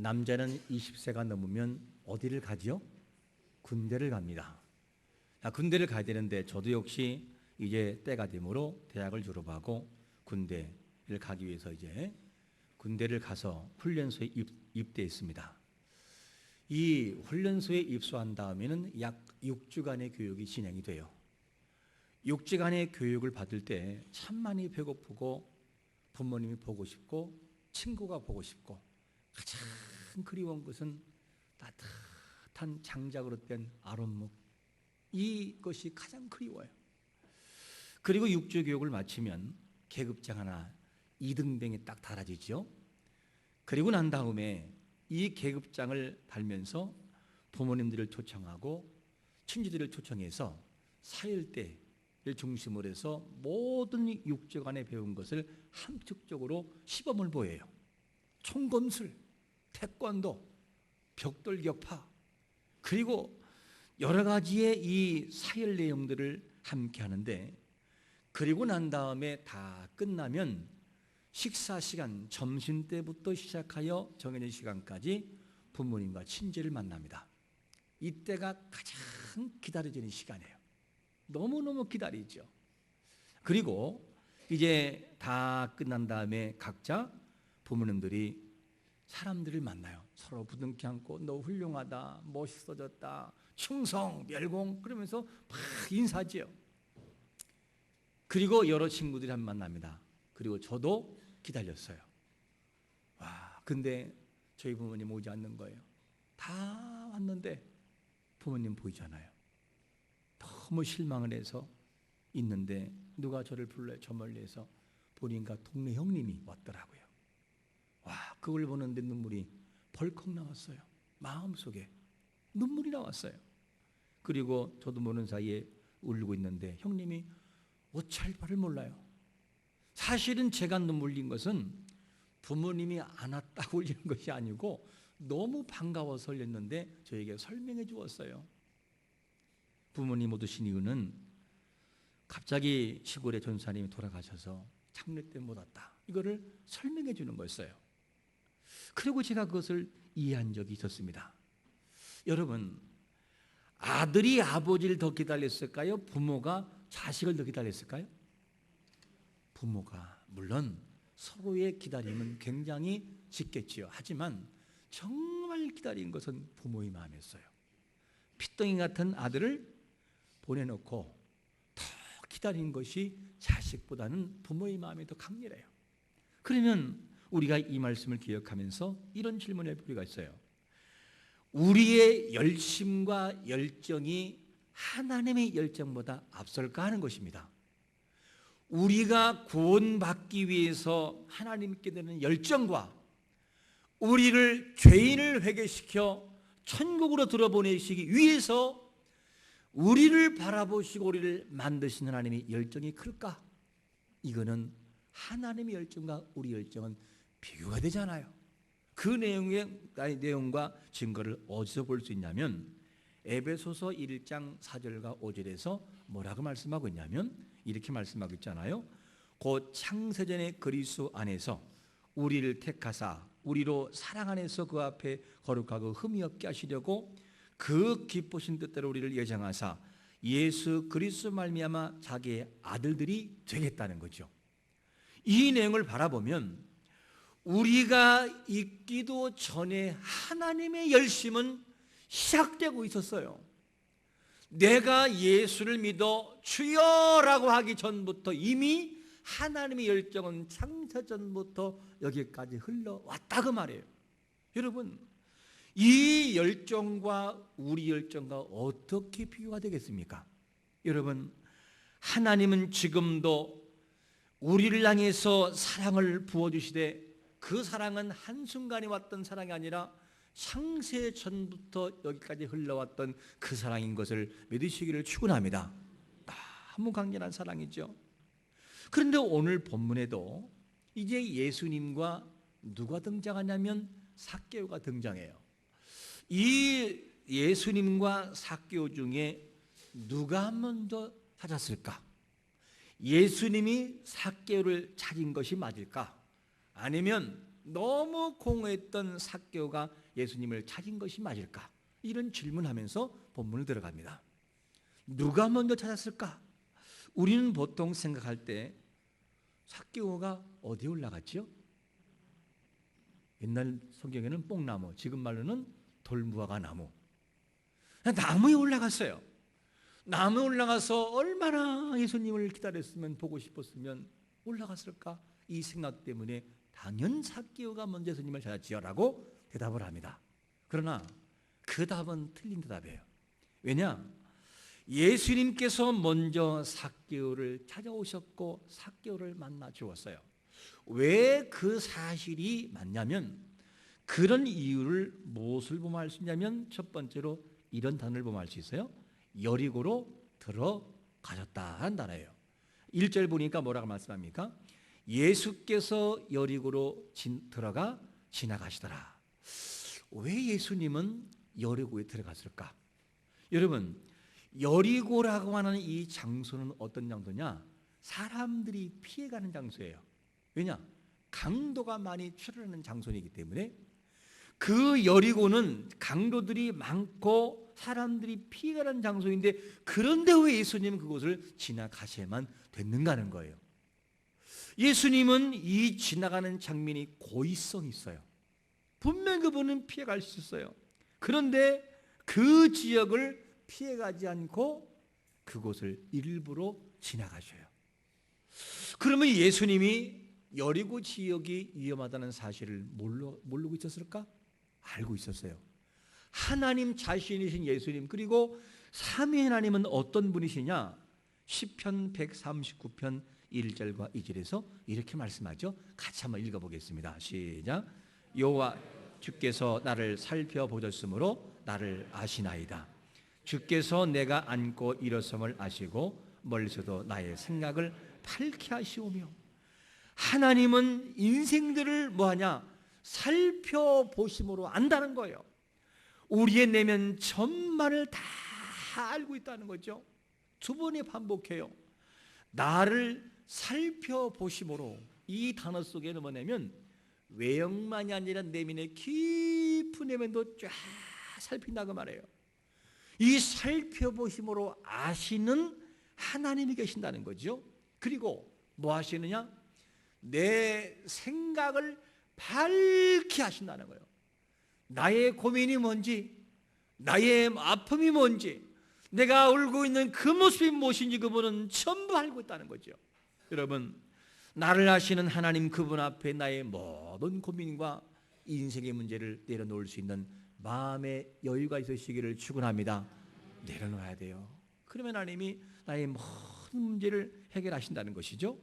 남자는 20세가 넘으면 어디를 가지요? 군대를 갑니다. 군대를 가야 되는데 저도 역시 이제 때가 되므로 대학을 졸업하고 군대를 가기 위해서 이제 군대를 가서 훈련소에 입대했습니다. 이 훈련소에 입소한 다음에는 약 6주간의 교육이 진행이 돼요. 6주간의 교육을 받을 때 참 많이 배고프고 부모님이 보고 싶고 친구가 보고 싶고 가장 그리운 것은 따뜻한 장작으로 된 아랫목, 이것이 가장 그리워요. 그리고 6주 교육을 마치면 계급장 하나 2등병에 딱 달아지죠. 그리고 난 다음에 이 계급장을 달면서 부모님들을 초청하고 친지들을 초청해서 사열대를 중심으로 해서 모든 6주간에 배운 것을 함축적으로 시범을 보여요. 총검술, 태권도, 벽돌격파, 그리고 여러 가지의 이 사열 내용들을 함께 하는데, 그리고 난 다음에 다 끝나면 식사 시간, 점심때부터 시작하여 정해진 시간까지 부모님과 친지를 만납니다. 이때가 가장 기다려지는 시간이에요. 너무너무 기다리죠. 그리고 이제 다 끝난 다음에 각자 부모님들이 사람들을 만나요. 서로 부둥켜 안고 너 훌륭하다, 멋있어졌다, 충성, 멸공, 그러면서 막 인사지요. 그리고 여러 친구들이 한 만납니다. 그리고 저도 기다렸어요. 근데 저희 부모님 오지 않는 거예요. 다 왔는데 부모님 보이잖아요. 너무 실망을 해서 있는데 누가 저를 불러요. 저 멀리에서 보니까 동네 형님이 왔더라고요. 그걸 보는데 눈물이 벌컥 나왔어요. 마음속에 눈물이 나왔어요. 그리고 저도 모르는 사이에 울고 있는데 형님이 어찌할 바를 몰라요. 사실은 제가 눈물 흘린 것은 부모님이 안 왔다고 울리는 것이 아니고 너무 반가워서 흘렸는데 저에게 설명해 주었어요. 부모님 못 오신 이유는 갑자기 시골의 전사님이 돌아가셔서 장례 때 못 왔다, 이거를 설명해 주는 거였어요. 그리고 제가 그것을 이해한 적이 있었습니다. 여러분, 아들이 아버지를 더 기다렸을까요? 부모가 자식을 더 기다렸을까요? 부모가. 물론 서로의 기다림은 굉장히 짙겠지요. 하지만 정말 기다린 것은 부모의 마음이었어요. 핏덩이 같은 아들을 보내놓고 더 기다린 것이 자식보다는 부모의 마음이 더 강렬해요. 그러면 우리가 이 말씀을 기억하면서 이런 질문을 할 필요가 있어요. 우리의 열심과 열정이 하나님의 열정보다 앞설까 하는 것입니다. 우리가 구원받기 위해서 하나님께 드는 열정과 우리를 죄인을 회개시켜 천국으로 들어보내시기 위해서 우리를 바라보시고 우리를 만드신 하나님의 열정이 클까? 이거는 하나님의 열정과 우리 열정은 비교가 되잖아요. 그 내용과 증거를 어디서 볼 수 있냐면 에베소서 1장 4절과 5절에서 뭐라고 말씀하고 있냐면 이렇게 말씀하고 있잖아요. 곧 창세전의 그리스도 안에서 우리를 택하사 우리로 사랑 안에서 그 앞에 거룩하고 흠이 없게 하시려고 그 기쁘신 뜻대로 우리를 예정하사 예수 그리스도 말미암아 자기의 아들들이 되겠다는 거죠. 이 내용을 바라보면 우리가 있기도 전에 하나님의 열심은 시작되고 있었어요. 내가 예수를 믿어 주여라고 하기 전부터 이미 하나님의 열정은 창세전부터 여기까지 흘러왔다 그 말이에요. 여러분, 이 열정과 우리 열정과 어떻게 비교가 되겠습니까? 여러분, 하나님은 지금도 우리를 향해서 사랑을 부어주시되 그 사랑은 한순간에 왔던 사랑이 아니라 창세전부터 여기까지 흘러왔던 그 사랑인 것을 믿으시기를 축원합니다. 너무 강렬한 사랑이죠. 그런데 오늘 본문에도 이제 예수님과 누가 등장하냐면 삭개오가 등장해요. 이 예수님과 삭개오 중에 누가 먼저 찾았을까? 예수님이 삭개오를 찾은 것이 맞을까? 아니면 너무 공허했던 삭개오가 예수님을 찾은 것이 맞을까? 이런 질문하면서 본문을 들어갑니다. 누가 먼저 찾았을까? 우리는 보통 생각할 때 삭개오가 어디에 올라갔지요? 옛날 성경에는 뽕나무, 지금 말로는 돌무화과 나무. 나무에 올라갔어요. 나무에 올라가서 얼마나 예수님을 기다렸으면, 보고 싶었으면 올라갔을까? 이 생각 때문에 당연 삭개오가 먼저 예수님을 찾았지요라고 대답을 합니다. 그러나 그 답은 틀린 대답이에요. 왜냐? 예수님께서 먼저 삭개오를 찾아오셨고 삭개오를 만나 주었어요. 왜 그 사실이 맞냐면, 그런 이유를 무엇을 보면 알 수 있냐면, 첫 번째로 이런 단어를 보면 알 수 있어요. 여리고로 들어가셨다 한 단어예요. 1절 보니까 뭐라고 말씀합니까? 예수께서 여리고로 들어가 지나가시더라. 왜 예수님은 여리고에 들어갔을까? 여러분, 여리고라고 하는 이 장소는 어떤 장소냐? 사람들이 피해가는 장소예요. 왜냐? 강도가 많이 출현하는 장소이기 때문에. 그 여리고는 강도들이 많고 사람들이 피해가는 장소인데, 그런데 왜 예수님은 그곳을 지나가셔야만 됐는가 하는 거예요. 예수님은 이 지나가는 장면이 고의성이 있어요. 분명 그분은 피해갈 수 있어요. 그런데 그 지역을 피해가지 않고 그곳을 일부러 지나가셔요. 그러면 예수님이 여리고 지역이 위험하다는 사실을 모르고 있었을까? 알고 있었어요. 하나님 자신이신 예수님, 그리고 삼위 하나님은 어떤 분이시냐? 시편 139편 1절과 2절에서 이렇게 말씀하죠. 같이 한번 읽어보겠습니다. 시작. 여호와 주께서 나를 살펴보셨으므로 나를 아시나이다. 주께서 내가 앉고 일어섬을 아시고 멀리서도 나의 생각을 밝게 하시오며. 하나님은 인생들을 뭐하냐? 살펴보심으로 안다는 거예요. 우리의 내면 전말을 다 알고 있다는 거죠. 두 번에 반복해요. 나를 살펴보심으로. 이 단어 속에는 뭐냐면 외형만이 아니라 내면의 깊은 내면도 쫙 살핀다고 말해요. 이 살펴보심으로 아시는 하나님이 계신다는 거죠. 그리고 뭐 하시느냐? 내 생각을 밝게 하신다는 거예요. 나의 고민이 뭔지, 나의 아픔이 뭔지, 내가 울고 있는 그 모습이 무엇인지 그분은 전부 알고 있다는 거죠. 여러분, 나를 아시는 하나님, 그분 앞에 나의 모든 고민과 인생의 문제를 내려놓을 수 있는 마음의 여유가 있으시기를 축원합니다. 내려놓아야 돼요. 그러면 하나님이 나의 모든 문제를 해결하신다는 것이죠.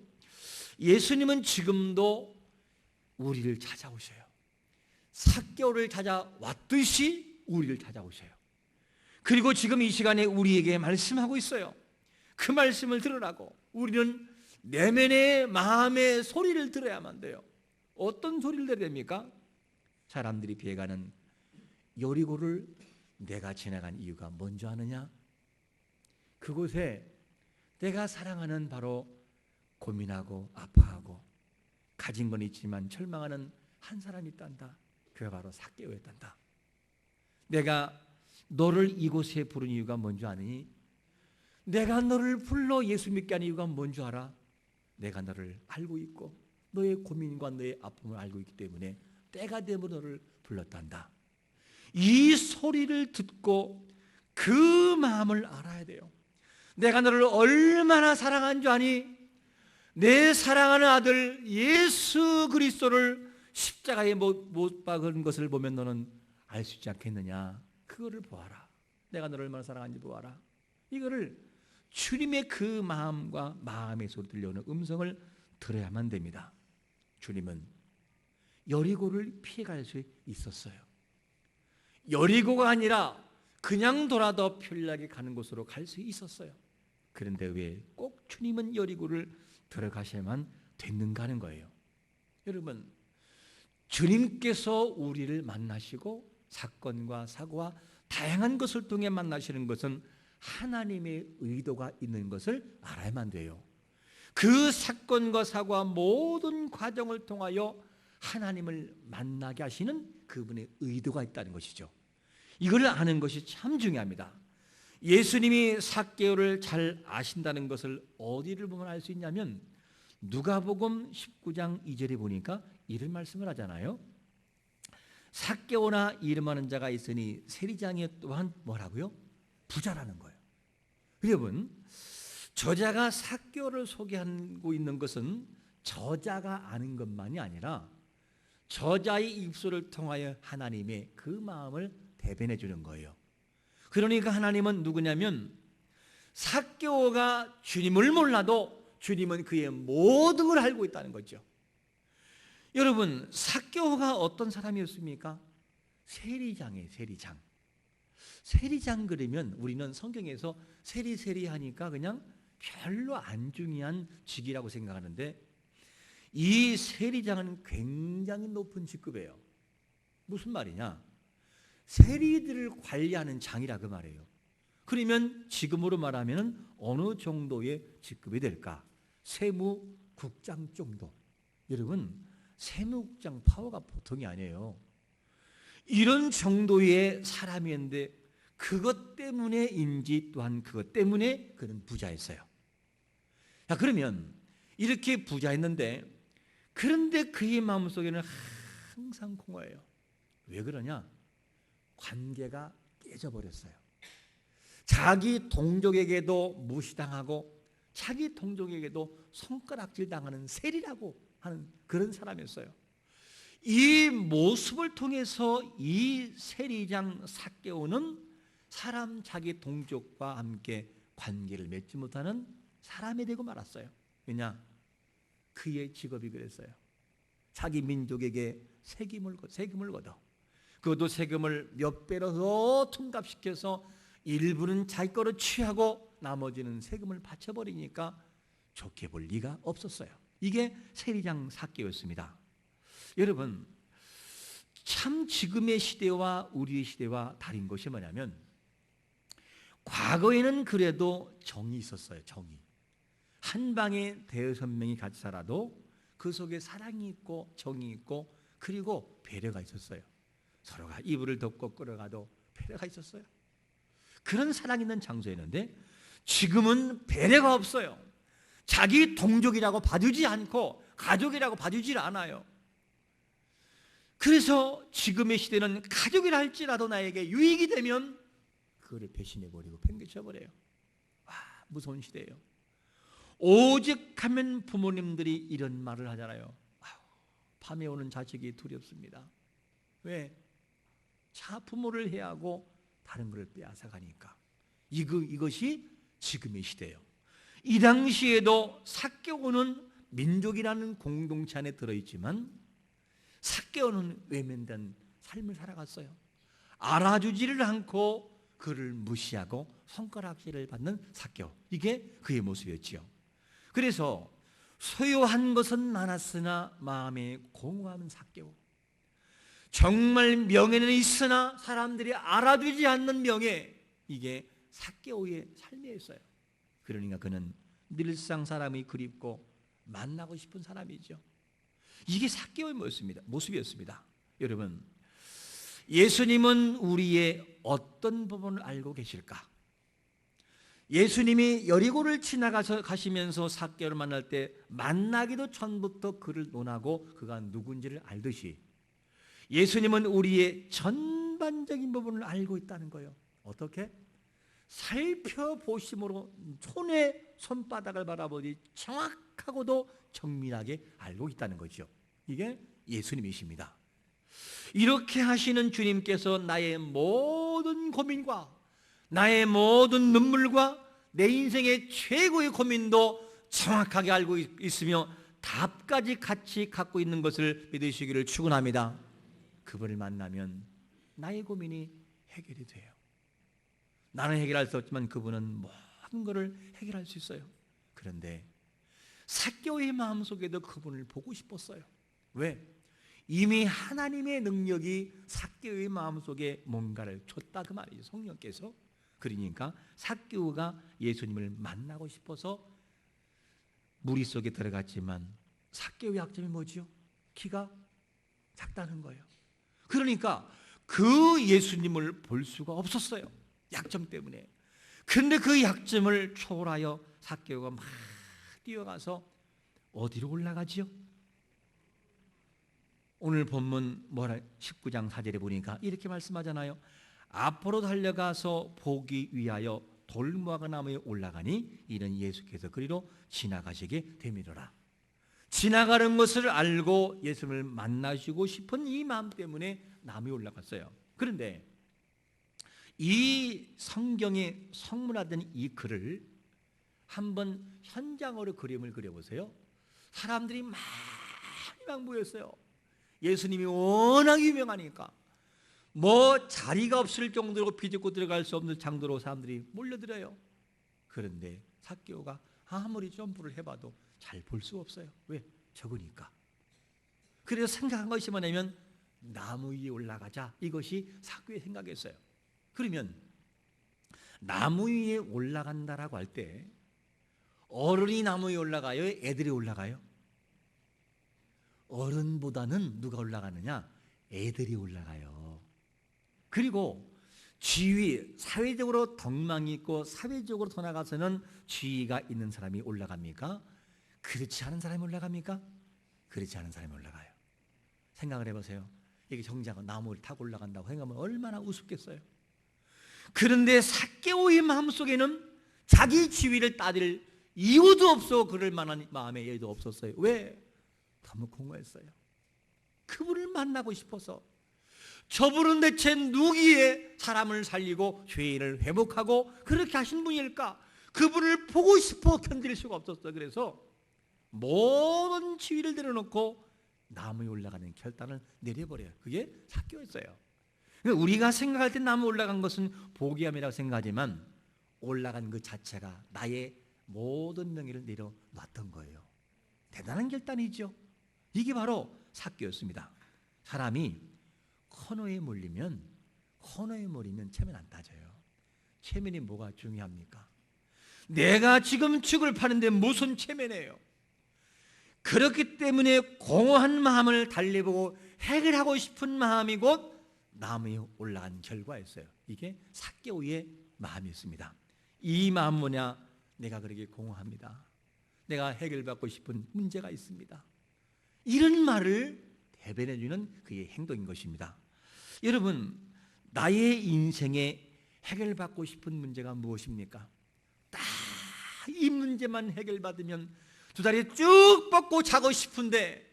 예수님은 지금도 우리를 찾아오셔요. 삭개오를 찾아왔듯이 우리를 찾아오셔요. 그리고 지금 이 시간에 우리에게 말씀하고 있어요. 그 말씀을 들으라고. 우리는 내면의 마음의 소리를 들어야만 돼요. 어떤 소리를 들어야 됩니까? 사람들이 피해가는 여리고를 내가 지나간 이유가 뭔지 아느냐? 그곳에 내가 사랑하는 바로 고민하고 아파하고 가진 건 있지만 절망하는 한 사람이 있단다. 그가 바로 삭개오였단다. 내가 너를 이곳에 부른 이유가 뭔지 아느니? 내가 너를 불러 예수 믿게 한 이유가 뭔지 알아? 내가 너를 알고 있고 너의 고민과 너의 아픔을 알고 있기 때문에 때가 되면 너를 불렀단다. 이 소리를 듣고 그 마음을 알아야 돼요. 내가 너를 얼마나 사랑한 줄 아니? 내 사랑하는 아들 예수 그리스도를 십자가에 못 박은 것을 보면 너는 알 수 있지 않겠느냐? 그거를 보아라. 내가 너를 얼마나 사랑하는지 보아라. 이거를 주님의 그 마음과 마음의 소리 들려오는 음성을 들어야만 됩니다. 주님은 여리고를 피해갈 수 있었어요. 여리고가 아니라 그냥 돌아도 편리하게 가는 곳으로 갈 수 있었어요. 그런데 왜 꼭 주님은 여리고를 들어가셔야만 됐는가 하는 거예요. 여러분, 주님께서 우리를 만나시고 사건과 사고와 다양한 것을 통해 만나시는 것은 하나님의 의도가 있는 것을 알아야만 돼요. 그 사건과 사고와 모든 과정을 통하여 하나님을 만나게 하시는 그분의 의도가 있다는 것이죠. 이걸 아는 것이 참 중요합니다. 예수님이 삭개오를 잘 아신다는 것을 어디를 보면 알 수 있냐면 누가복음 19장 2절에 보니까 이런 말씀을 하잖아요. 삭개오나 이름하는 자가 있으니 세리장이 또한 뭐라고요? 부자라는 거예요. 여러분, 저자가 삭개오를 소개하고 있는 것은 저자가 아는 것만이 아니라 저자의 입술을 통하여 하나님의 그 마음을 대변해 주는 거예요. 그러니까 하나님은 누구냐면 삭개오가 주님을 몰라도 주님은 그의 모든 걸 알고 있다는 거죠. 여러분, 삭개오가 어떤 사람이었습니까? 세리장이에요. 세리장. 세리장 그러면 우리는 성경에서 세리세리 하니까 그냥 별로 안 중요한 직이라고 생각하는데 이 세리장은 굉장히 높은 직급이에요. 무슨 말이냐? 세리들을 관리하는 장이라 그 말이에요. 그러면 지금으로 말하면 어느 정도의 직급이 될까? 세무국장 정도. 여러분, 세무국장 파워가 보통이 아니에요. 이런 정도의 사람이었는데 그것 때문에인지 또한 그것 때문에 그는 부자였어요. 자, 그러면 이렇게 부자였는데 그런데 그의 마음속에는 항상 공허해요. 왜 그러냐? 관계가 깨져버렸어요. 자기 동족에게도 무시당하고 자기 동족에게도 손가락질 당하는 세리라고 하는 그런 사람이었어요. 이 모습을 통해서 이 세리장 삭개오는 사람 자기 동족과 함께 관계를 맺지 못하는 사람이 되고 말았어요. 왜냐? 그의 직업이 그랬어요. 자기 민족에게 세금을 걷어. 그것도 세금을 몇 배로 더 둔갑시켜서 일부는 자기 거로 취하고 나머지는 세금을 바쳐버리니까 좋게 볼 리가 없었어요. 이게 세리장 삭개오였습니다. 여러분, 참 지금의 시대와 우리의 시대와 다른 것이 뭐냐면 과거에는 그래도 정이 있었어요. 정이. 한 방에 대여섯 명이 같이 살아도 그 속에 사랑이 있고 정이 있고 그리고 배려가 있었어요. 서로가 이불을 덮고 끌어가도 배려가 있었어요. 그런 사랑 있는 장소였는데 지금은 배려가 없어요. 자기 동족이라고 봐주지 않고 가족이라고 봐주질 않아요. 그래서 지금의 시대는 가족이라 할지라도 나에게 유익이 되면 그거를 배신해버리고 팽개쳐버려요. 와, 무서운 시대예요. 오직 하면 부모님들이 이런 말을 하잖아요. 밤에 오는 자식이 두렵습니다. 왜? 부모를 해하고 다른 것을 빼앗아가니까. 이것이 지금의 시대예요. 이 당시에도 삭개오는 민족이라는 공동체 안에 들어있지만 삭개오는 외면된 삶을 살아갔어요. 알아주지를 않고 그를 무시하고 손가락질을 받는 삭개오. 이게 그의 모습이었지요. 그래서 소유한 것은 많았으나 마음에 공허함은 삭개오. 정말 명예는 있으나 사람들이 알아주지 않는 명예, 이게 삭개오의 삶이었어요. 그러니까 그는 늘상 사람이 그립고 만나고 싶은 사람이죠. 이게 삭개오의 모습이었습니다. 여러분, 예수님은 우리의 어떤 부분을 알고 계실까? 예수님이 여리고를 지나가시면서 삭개오를 만날 때 만나기도 전부터 그를 논하고 그가 누군지를 알듯이 예수님은 우리의 전반적인 부분을 알고 있다는 거예요. 어떻게? 살펴보심으로 손의 손바닥을 바라보니 정확하고도 정밀하게 알고 있다는 거죠. 이게 예수님이십니다. 이렇게 하시는 주님께서 나의 모든 고민과 나의 모든 눈물과 내 인생의 최고의 고민도 정확하게 알고 있으며 답까지 같이 갖고 있는 것을 믿으시기를 축원합니다. 그분을 만나면 나의 고민이 해결이 돼요. 나는 해결할 수 없지만 그분은 모든 것을 해결할 수 있어요. 그런데 삭개오의 마음속에도 그분을 보고 싶었어요. 왜? 이미 하나님의 능력이 삭개오의 마음속에 뭔가를 줬다 그 말이죠. 성령께서. 그러니까 삭개오가 예수님을 만나고 싶어서 무리 속에 들어갔지만 삭개오의 약점이 뭐죠? 키가 작다는 거예요. 그러니까 그 예수님을 볼 수가 없었어요. 약점 때문에. 근데 그 약점을 초월하여 삭개오가 막 뛰어가서 어디로 올라가지요? 오늘 본문 19장 4절에 보니까 이렇게 말씀하잖아요. 앞으로 달려가서 보기 위하여 돌무화과 나무에 올라가니 이는 예수께서 그리로 지나가시게 되미로라. 지나가는 것을 알고 예수님을 만나시고 싶은 이 마음 때문에 나무에 올라갔어요. 그런데 이 성경에 성문화된 이 글을 한번 현장으로 그림을 그려보세요. 사람들이 많이 막 모였어요. 예수님이 워낙 유명하니까 뭐 자리가 없을 정도로 비집고 들어갈 수 없는 장도로 사람들이 몰려들어요. 그런데 삭개오가 아무리 점프를 해봐도 잘 볼 수 없어요. 왜? 적으니까. 그래서 생각한 것이 뭐냐면 나무 위에 올라가자. 이것이 삭개오의 생각이었어요. 그러면 나무 위에 올라간다라고 할 때 어른이 나무 위에 올라가요? 애들이 올라가요? 어른보다는 누가 올라가느냐? 애들이 올라가요. 그리고 지위, 사회적으로 덕망이 있고 사회적으로 더 나가서는 지위가 있는 사람이 올라갑니까? 그렇지 않은 사람이 올라갑니까? 그렇지 않은 사람이 올라가요. 생각을 해보세요. 이게 정자가 나무를 타고 올라간다고 생각하면 얼마나 우습겠어요. 그런데 삭개오의 마음속에는 자기 지위를 따질 이유도 없어 그럴 만한 마음의 여유도 없었어요. 왜? 너무 공허했어요. 그분을 만나고 싶어서. 저분은 대체 누구의 사람을 살리고 죄인을 회복하고 그렇게 하신 분일까? 그분을 보고 싶어 견딜 수가 없었어요. 그래서 모든 지위를 내려놓고 나무에 올라가는 결단을 내려버려요. 그게 삭개오였어요. 우리가 생각할 때 나무 올라간 것은 보기함이라고 생각하지만 올라간 그 자체가 나의 모든 명예를 내려놨던 거예요. 대단한 결단이죠. 이게 바로 삭개오였습니다. 사람이 코너에 몰리면 체면 안 따져요. 체면이 뭐가 중요합니까? 내가 지금 죽을 파는데 무슨 체면이에요? 그렇기 때문에 공허한 마음을 달래보고 해결하고 싶은 마음이 곧 나무에 올라간 결과였어요. 이게 삭개오의 마음이었습니다. 이 마음 뭐냐? 내가 그렇게 공허합니다. 내가 해결받고 싶은 문제가 있습니다. 이런 말을 대변해주는 그의 행동인 것입니다. 여러분, 나의 인생에 해결받고 싶은 문제가 무엇입니까? 딱 이 문제만 해결받으면 두 다리 쭉 뻗고 자고 싶은데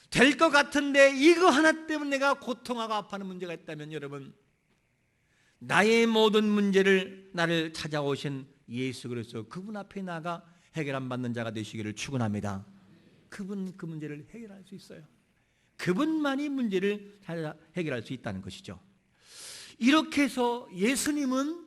될 것 같은데 이거 하나 때문에 내가 고통하고 아파하는 문제가 있다면 여러분, 나의 모든 문제를 나를 찾아오신 예수 그리스도 그분 앞에 나가 해결 안 받는 자가 되시기를 축원합니다. 그분 그 문제를 해결할 수 있어요. 그분만이 문제를 해결할 수 있다는 것이죠. 이렇게 해서 예수님은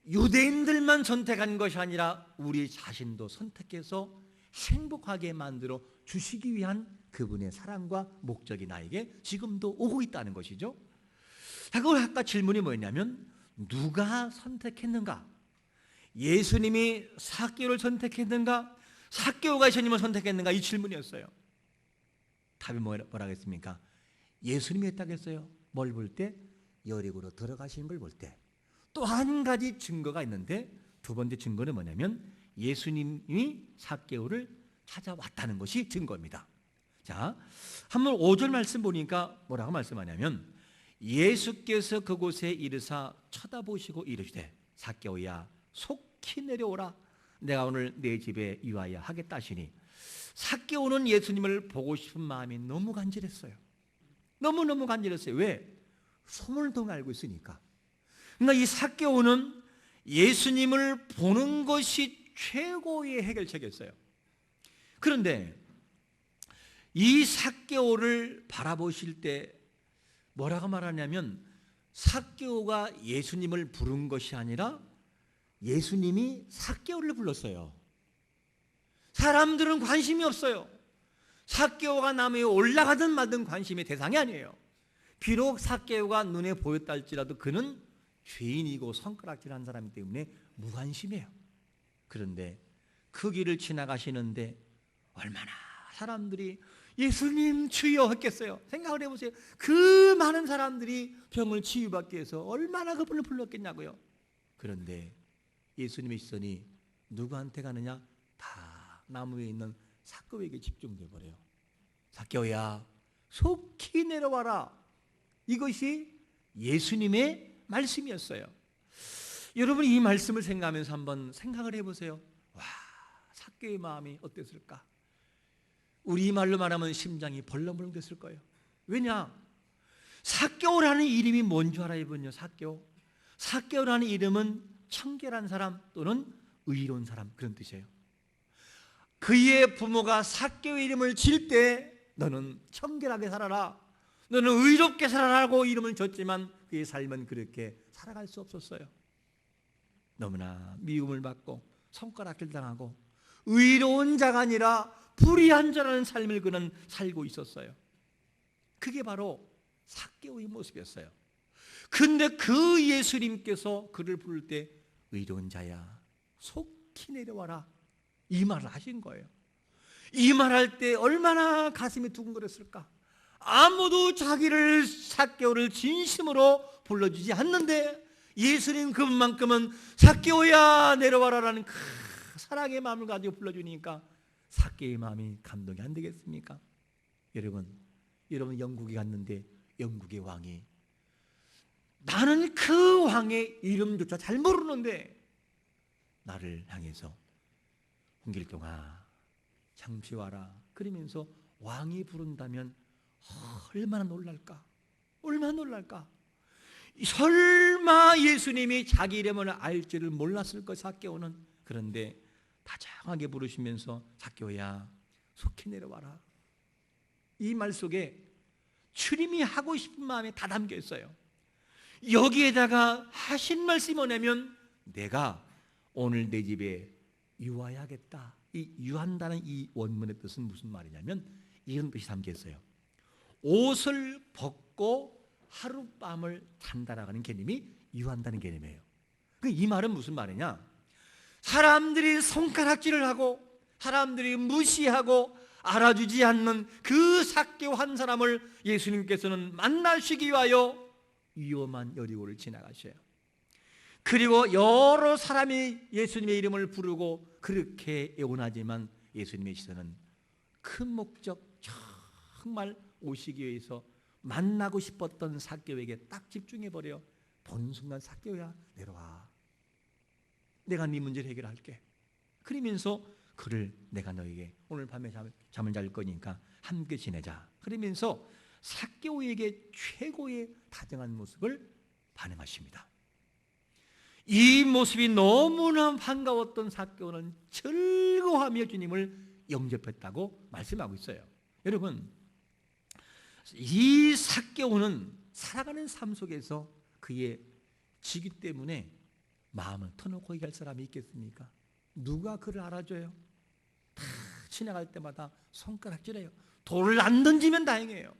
유대인들만 선택한 것이 아니라 우리 자신도 선택해서 행복하게 만들어 주시기 위한 그분의 사랑과 목적이 나에게 지금도 오고 있다는 것이죠. 그걸 아까 질문이 뭐였냐면 누가 선택했는가? 예수님이 삭개오를 선택했는가? 삭개오가 예수님을 선택했는가? 이 질문이었어요. 답이 뭐라고 했습니까? 예수님이 했다고 했어요. 뭘 볼 때? 여리고로 들어가시는 걸 볼 때. 또 한 가지 증거가 있는데 두 번째 증거는 뭐냐면 예수님이 삭개오를 찾아왔다는 것이 증거입니다. 자, 한번 5절 말씀 보니까 뭐라고 말씀하냐면 예수께서 그곳에 이르사 쳐다보시고 이르시되 삭개오야 속히 내려오라 내가 오늘 내 집에 유하여 하겠다 하시니 삭개오는 예수님을 보고 싶은 마음이 너무 간절했어요. 너무너무 간절했어요. 왜? 소문을 알고 있으니까. 그러니까 이 삭개오는 예수님을 보는 것이 최고의 해결책이었어요. 그런데 이 삭개오를 바라보실 때 뭐라고 말하냐면 삭개오가 예수님을 부른 것이 아니라 예수님이 삭개오를 불렀어요. 사람들은 관심이 없어요. 삭개오가 나무에 올라가든 말든 관심의 대상이 아니에요. 비록 삭개오가 눈에 보였다 할지라도 그는 죄인이고 손가락질한 사람이기 때문에 무관심해요. 그런데 그 길을 지나가시는데 얼마나 사람들이 예수님 주여 했겠어요? 생각을 해보세요. 그 많은 사람들이 병을 치유받기 위해서 얼마나 그분을 불렀겠냐고요. 그런데 예수님의 시선이 누구한테 가느냐? 다 나무 위에 있는 삭개오에게 집중돼 버려요. 삭개오야, 속히 내려와라. 이것이 예수님의 말씀이었어요. 여러분, 이 말씀을 생각하면서 한번 생각을 해보세요. 와, 삭개오의 마음이 어땠을까? 우리 말로 말하면 심장이 벌렁벌렁 됐을 거예요. 왜냐? 삭개오라는 이름이 뭔 줄 알아요? 이분요, 삭개오. 삭개오라는 이름은 청결한 사람 또는 의로운 사람, 그런 뜻이에요. 그의 부모가 삭개오의 이름을 지을 때 너는 청결하게 살아라, 너는 의롭게 살아라고 이름을 줬지만 그의 삶은 그렇게 살아갈 수 없었어요. 너무나 미움을 받고 손가락질 당하고 의로운 자가 아니라 불의한 자라는 삶을 그는 살고 있었어요. 그게 바로 삭개오의 모습이었어요. 근데 그 예수님께서 그를 부를 때 의로운 자야, 속히 내려와라, 이 말을 하신 거예요. 이 말할 때 얼마나 가슴이 두근거렸을까? 아무도 자기를, 삭개오를 진심으로 불러주지 않는데 예수님 그분만큼은 삭개오야 내려와라라는 그 사랑의 마음을 가지고 불러주니까 삭개오의 마음이 감동이 안 되겠습니까? 여러분 영국에 갔는데 영국의 왕이, 나는 그 왕의 이름조차 잘 모르는데 나를 향해서 홍길동아 잠시 와라 그러면서 왕이 부른다면 얼마나 놀랄까? 얼마나 놀랄까? 설마 예수님이 자기 이름을 알지를 몰랐을 것, 삭개오는. 그런데 다정하게 부르시면서 삭개오야 속히 내려와라, 이 말 속에 주님이 하고 싶은 마음이 다 담겨 있어요. 여기에다가 하신 말씀이 뭐냐면 내가 오늘 내 집에 유하야겠다. 이 유한다는 이 원문의 뜻은 무슨 말이냐면 이런 뜻이 담겨 있어요. 옷을 벗고 하룻밤을 잔다라고 하는 개념이 유한다는 개념이에요. 이 말은 무슨 말이냐? 사람들이 손가락질을 하고 사람들이 무시하고 알아주지 않는 그 삭개오 한 사람을 예수님께서는 만나시기 위하여 위험한 여리고를 지나가셔요. 그리고 여러 사람이 예수님의 이름을 부르고 그렇게 애원하지만 예수님의 시선은 큰 목적, 정말 오시기 위해서 만나고 싶었던 삭개오에게 딱 집중해버려. 보는 순간 삭개오야 내려와, 내가 네 문제를 해결할게. 그러면서 그를 내가 너에게 오늘 밤에 잠을 잘 거니까 함께 지내자. 그러면서 삭개오에게 최고의 다정한 모습을 반응하십니다. 이 모습이 너무나 반가웠던 삭개오는 즐거워하며 주님을 영접했다고 말씀하고 있어요. 여러분, 이 삭개오는 살아가는 삶 속에서 그의 직위 때문에 마음을 터놓고 얘기할 사람이 있겠습니까? 누가 그를 알아줘요? 다 지나갈 때마다 손가락질해요. 돌을 안 던지면 다행이에요.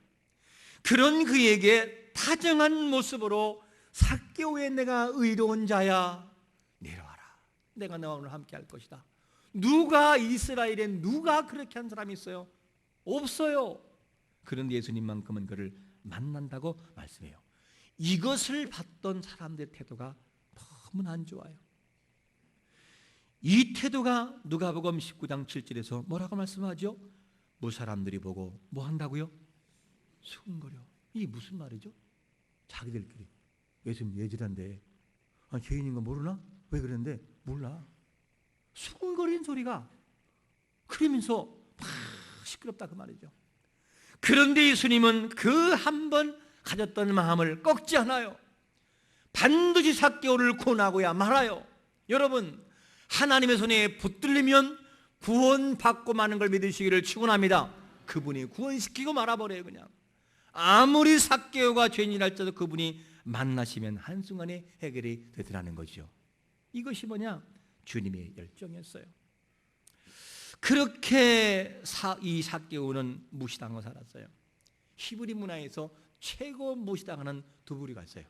그런 그에게 다정한 모습으로 삭개오에 내가 의로운 자야 내려와라, 내가 너와 오늘 함께 할 것이다. 누가 이스라엘에 누가 그렇게 한 사람이 있어요? 없어요. 그런데 예수님만큼은 그를 만난다고 말씀해요. 이것을 봤던 사람들의 태도가 너무나 안 좋아요. 이 태도가 누가복음 19장 7절에서 뭐라고 말씀하죠? 뭐 사람들이 보고 뭐 한다고요? 수군거려. 이게 무슨 말이죠? 자기들끼리 예수님 예지란데 죄인인 거 모르나? 왜 그랬는데? 몰라. 수군거리는 소리가, 그러면서 막 시끄럽다 그 말이죠. 그런데 예수님은 그 한 번 가졌던 마음을 꺾지 않아요. 반드시 삭개오를 구원하고야 말아요. 여러분, 하나님의 손에 붙들리면 구원받고 마는 걸 믿으시기를 축원합니다. 그분이 구원시키고 말아버려요. 그냥 아무리 삭개오가 죄인이라 할지라도 그분이 만나시면 한순간에 해결이 되더라는 거죠. 이것이 뭐냐? 주님의 열정이었어요. 그렇게 이 삭개오는 무시당하고 살았어요. 히브리 문화에서 최고 무시당하는 두 부류가 있어요.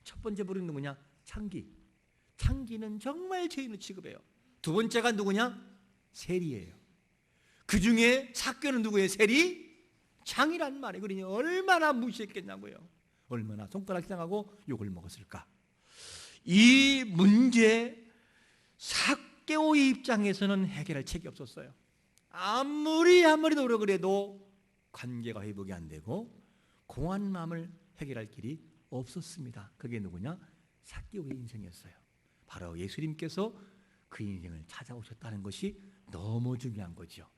첫 번째 부류는 누구냐? 창기. 창기는 정말 죄인을 취급해요. 두 번째가 누구냐? 세리예요. 그 그 중에 삭개오는 누구예요? 세리 장이란 말이에요. 그러니 얼마나 무시했겠냐고요. 얼마나 손가락 상하고 욕을 먹었을까. 이 문제 삭개오의 입장에서는 해결할 책이 없었어요. 아무리 노력을 해도 관계가 회복이 안 되고 공한 마음을 해결할 길이 없었습니다. 그게 누구냐? 삭개오의 인생이었어요. 바로 예수님께서 그 인생을 찾아오셨다는 것이 너무 중요한 거죠.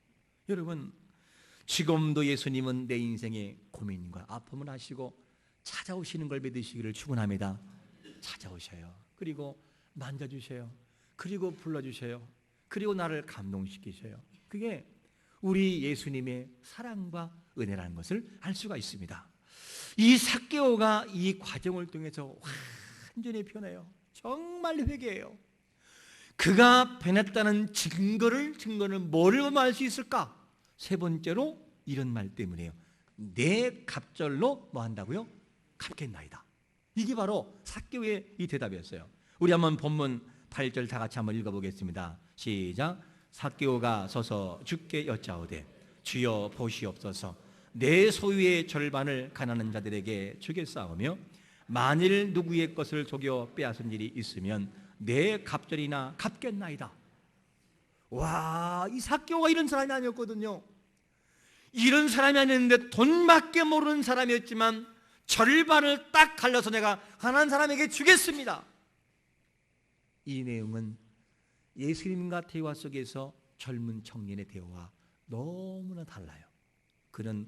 여러분, 지금도 예수님은 내 인생의 고민과 아픔을 하시고 찾아오시는 걸 믿으시기를 축원합니다. 찾아오셔요. 그리고 만져주셔요. 그리고 불러주셔요. 그리고 나를 감동시키셔요. 그게 우리 예수님의 사랑과 은혜라는 것을 알 수가 있습니다. 이 삭개오가 이 과정을 통해서 완전히 변해요. 정말 회개해요. 그가 변했다는 증거는 뭐를 보면 알 수 있을까? 세 번째로 이런 말 때문에요. 내 갑절로 뭐 한다고요? 갚겠나이다. 이게 바로 삭개오의 이 대답이었어요. 우리 한번 본문 8절 다 같이 한번 읽어보겠습니다. 시작. 삭개오가 서서 주께 여짜오되 주여 보시옵소서. 내 소유의 절반을 가난한 자들에게 주겠사오며 만일 누구의 것을 속여 빼앗은 일이 있으면 내 갑절이나 갚겠나이다. 와, 이 삭개오가 이런 사람이 아니었거든요. 이런 사람이 아니었는데 돈밖에 모르는 사람이었지만 절반을 딱 갈라서 내가 가난한 사람에게 주겠습니다. 이 내용은 예수님과 대화 속에서 젊은 청년의 대화와 너무나 달라요. 그는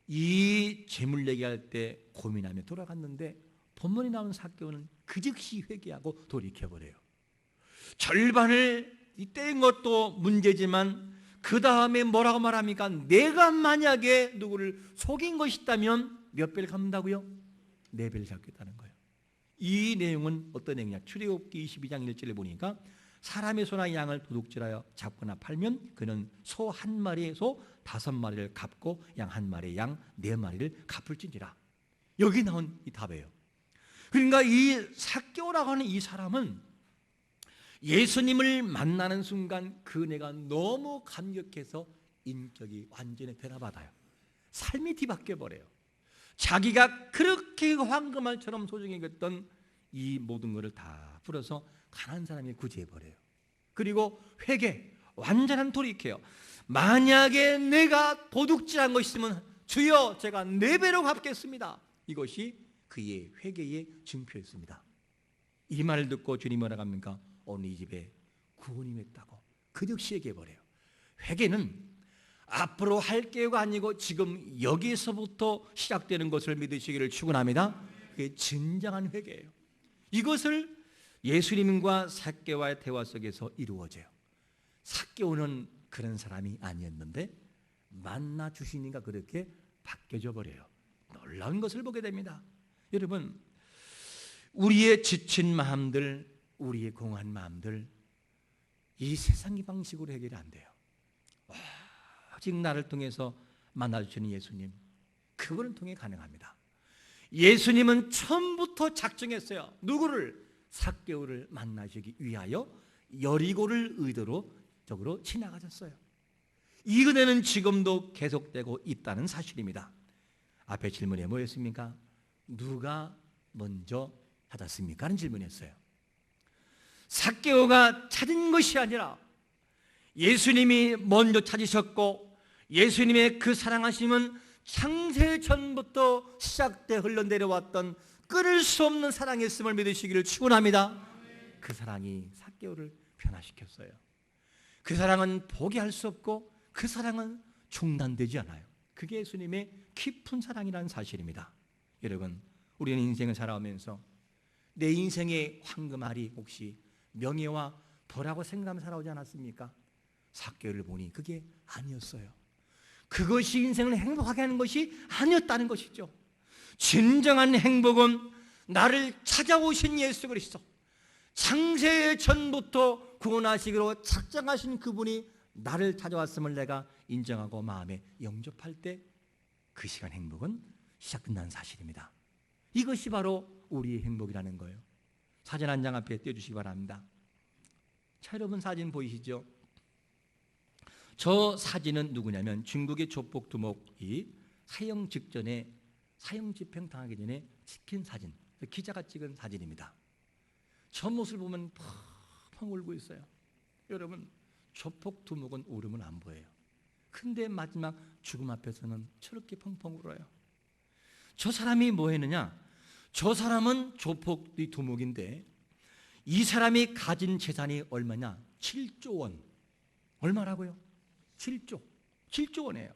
이 재물 얘기할 때 고민하며 돌아갔는데 본문에 나온 삭개오는 그 즉시 회개하고 돌이켜버려요. 절반을 떼인 것도 문제지만 그 다음에 뭐라고 말합니까? 내가 만약에 누구를 속인 것이 있다면 몇 배를 갚는다고요? 4배를 갚겠다는 거예요. 이 내용은 어떤 내용이냐? 출애굽기 22장 1절에 보니까 사람의 소나 양을 도둑질하여 잡거나 팔면 그는 소 한 마리에 소 5마리를 갚고 양 한 마리에 양 4마리를 갚을지니라. 여기 나온 이 답이에요. 그러니까 이 삭개오라고 하는 이 사람은 예수님을 만나는 순간 그 은혜가 너무 감격해서 인격이 완전히 변화받아요. 삶이 뒤바뀌어 버려요. 자기가 그렇게 황금알처럼 소중히 여겼던 이 모든 것을 다 풀어서 가난한 사람이 구제해 버려요. 그리고 회개, 완전한 돌이켜요. 만약에 내가 도둑질한 것이 있으면 주여 제가 4배로 갚겠습니다. 이것이 그의 회개의 증표였습니다. 이 말을 듣고 주님이 뭐라고 합니까? 오늘 이 집에 구원이 맺다고 그 즉시 얘기해버려요. 회개는 앞으로 할 계획가 아니고 지금 여기서부터 시작되는 것을 믿으시기를 축원합니다. 그게 진정한 회개예요. 이것을 예수님과 삭개오와의 대화 속에서 이루어져요. 삭개오는 그런 사람이 아니었는데 만나 주시니까 그렇게 바뀌어져 버려요. 놀라운 것을 보게 됩니다. 여러분, 우리의 지친 마음들, 우리의 공한 마음들, 이 세상의 방식으로 해결이 안 돼요. 오직 나를 통해서 만나주시는 예수님, 그분을 통해 가능합니다. 예수님은 처음부터 작정했어요. 누구를? 삭개오를 만나시기 위하여 여리고를 의도적으로 지나가셨어요. 이 은혜는 지금도 계속되고 있다는 사실입니다. 앞에 질문에 뭐였습니까? 누가 먼저 찾았습니까? 하는 질문이었어요. 삭개오가 찾은 것이 아니라 예수님이 먼저 찾으셨고 예수님의 그 사랑하심은 창세 전부터 시작돼 흘러내려왔던 끊을 수 없는 사랑이었음을 믿으시기를 축원합니다. 그 사랑이 삭개오를 변화시켰어요. 그 사랑은 포기할 수 없고 그 사랑은 중단되지 않아요. 그게 예수님의 깊은 사랑이라는 사실입니다. 여러분, 우리는 인생을 살아오면서 내 인생의 황금알이 혹시 명예와 부라고 생각하며 살아오지 않았습니까? 삭개오를 보니 그게 아니었어요. 그것이 인생을 행복하게 하는 것이 아니었다는 것이죠. 진정한 행복은 나를 찾아오신 예수 그리스도, 창세 전부터 구원하시기로 작정하신 그분이 나를 찾아왔음을 내가 인정하고 마음에 영접할 때 그 시간 행복은 시작된다는 사실입니다. 이것이 바로 우리의 행복이라는 거예요. 사진 한 장 앞에 띄워주시기 바랍니다. 자, 여러분 사진 보이시죠? 저 사진은 누구냐면 중국의 조폭 두목이 사형 직전에 사형 집행 당하기 전에 찍힌 사진, 기자가 찍은 사진입니다. 저 모습을 보면 펑펑 울고 있어요. 여러분, 조폭 두목은 울으면 안 보여요. 근데 마지막 죽음 앞에서는 저렇게 펑펑 울어요. 저 사람이 뭐 했느냐? 저 사람은 조폭 두목인데 이 사람이 가진 재산이 얼마냐? 7조 원. 얼마라고요? 7조 원이에요.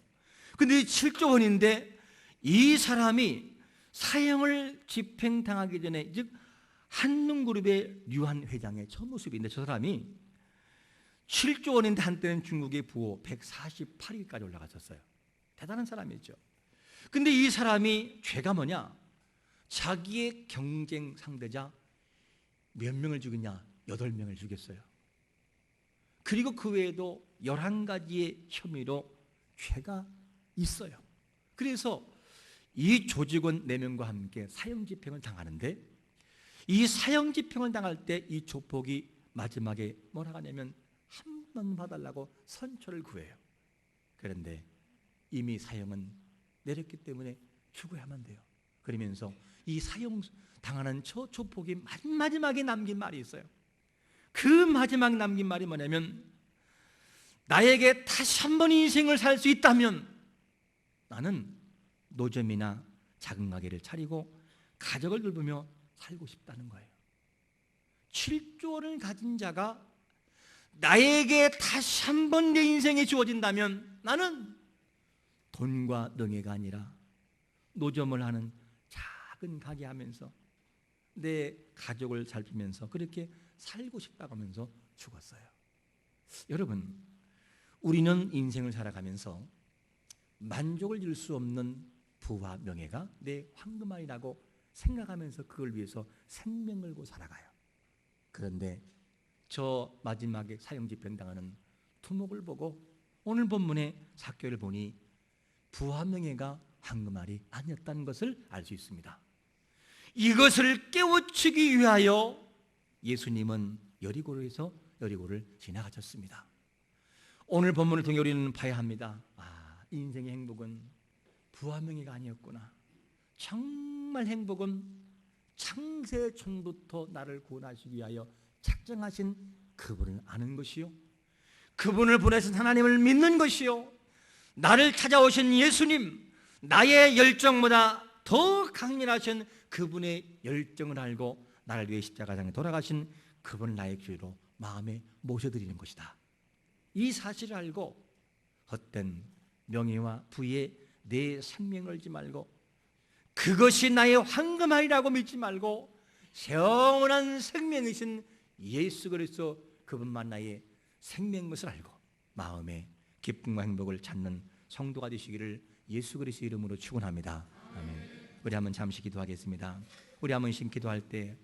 근데 7조 원인데 이 사람이 사형을 집행당하기 전에, 즉 한눈그룹의 류한 회장의 첫 모습인데, 저 사람이 7조 원인데 한때는 중국의 부호 148위까지 올라갔었어요. 대단한 사람이죠. 근데 이 사람이 죄가 뭐냐? 자기의 경쟁 상대자 몇 명을 죽였냐? 8명을 죽였어요. 그리고 그 외에도 11가지의 혐의로 죄가 있어요. 그래서 이 조직원 4명과 함께 사형집행을 당하는데, 이 사형집행을 당할 때 이 조폭이 마지막에 뭐라고 하냐면 한 번 봐달라고 선처를 구해요. 그런데 이미 사형은 내렸기 때문에 죽어야만 돼요. 그러면서 이 사형 당하는 저 조폭이 마지막에 남긴 말이 있어요. 그 마지막 남긴 말이 뭐냐면, 나에게 다시 한 번 인생을 살 수 있다면 나는 노점이나 작은 가게를 차리고 가족을 돌보며 살고 싶다는 거예요. 7조 원을 가진 자가 나에게 다시 한 번 내 인생이 주어진다면 나는 돈과 명예가 아니라 노점을 하는 작은 가게 하면서 내 가족을 살피면서 그렇게 살고 싶다고 하면서 죽었어요. 여러분, 우리는 인생을 살아가면서 만족을 줄 수 없는 부와 명예가 내 황금알이라고 생각하면서 그걸 위해서 생명 걸고 살아가요. 그런데 저 마지막에 사형 집행당하는 두목을 보고 오늘 본문의 사교를 보니 부와 명예가 황금알이 아니었다는 것을 알 수 있습니다. 이것을 깨우치기 위하여 예수님은 여리고에서 여리고를 지나가셨습니다. 오늘 본문을 통해 우리는 봐야 합니다. 인생의 행복은 부와 명예가 아니었구나. 정말 행복은 창세전부터 나를 구원하시기 위하여 작정하신 그분을 아는 것이요, 그분을 보내신 하나님을 믿는 것이요, 나를 찾아오신 예수님, 나의 열정보다 더 강렬하신 그분의 열정을 알고 나를 위해 십자가상에 돌아가신 그분을 나의 주로 마음에 모셔드리는 것이다. 이 사실을 알고 헛된 명예와 부에 내 생명을 걸지 말고, 그것이 나의 황금알이라고 믿지 말고 영원한 생명이신 예수 그리스도 그분만 나의 생명인 것을 알고 마음에 기쁨과 행복을 찾는 성도가 되시기를 예수 그리스도 이름으로 축원합니다. 아멘. 우리 한번 잠시 기도하겠습니다. 우리 한번 신 기도할 때